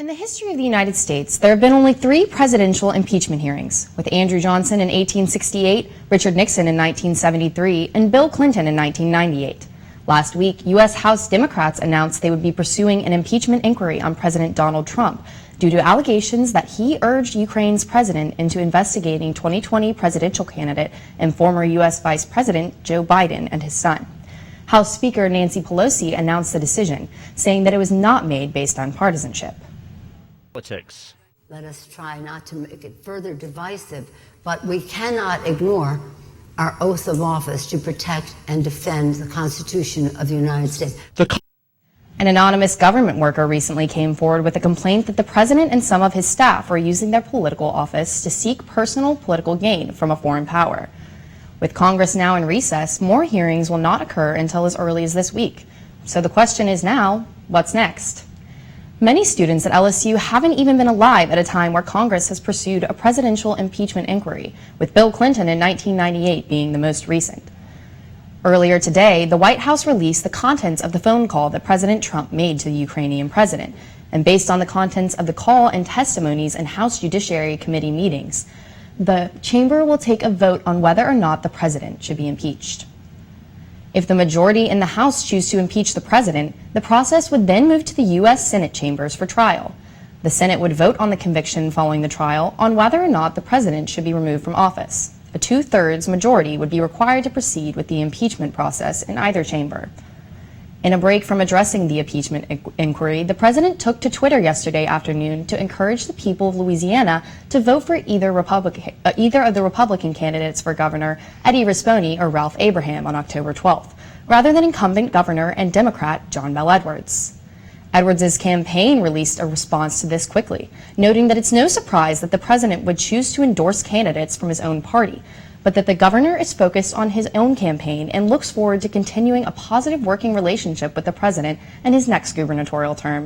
In the history of the United States, there have been only 3 presidential impeachment hearings, with Andrew Johnson in 1868, Richard Nixon in 1973, and Bill Clinton in 1998. Last week, U.S. House Democrats announced they would be pursuing an impeachment inquiry on President Donald Trump due to allegations that he urged Ukraine's president into investigating 2020 presidential candidate and former U.S. Vice President Joe Biden and his son. House Speaker Nancy Pelosi announced the decision, saying that it was not made based on partisanship. Politics. Let us try not to make it further divisive, but we cannot ignore our oath of office to protect and defend the Constitution of the United States. An anonymous government worker recently came forward with a complaint that the president and some of his staff were using their political office to seek personal political gain from a foreign power. With Congress now in recess, more hearings will not occur until as early as this week. So the question is now, what's next? Many students at LSU haven't even been alive at a time where Congress has pursued a presidential impeachment inquiry, with Bill Clinton in 1998 being the most recent. Earlier today, the White House released the contents of the phone call that President Trump made to the Ukrainian president, and based on the contents of the call and testimonies in House Judiciary Committee meetings, the chamber will take a vote on whether or not the president should be impeached. If the majority in the House choose to impeach the president, the process would then move to the U.S. Senate chambers for trial. The Senate would vote on the conviction following the trial on whether or not the president should be removed from office. A 2/3 majority would be required to proceed with the impeachment process in either chamber. In a break from addressing the impeachment inquiry, the president took to Twitter yesterday afternoon to encourage the people of Louisiana to vote for either of the Republican candidates for governor, Eddie Rispone or Ralph Abraham, on October 12th, rather than incumbent governor and Democrat John Bel Edwards. Edwards' campaign released a response to this quickly, noting that it's no surprise that the president would choose to endorse candidates from his own party, but that the governor is focused on his own campaign and looks forward to continuing a positive working relationship with the president in his next gubernatorial term.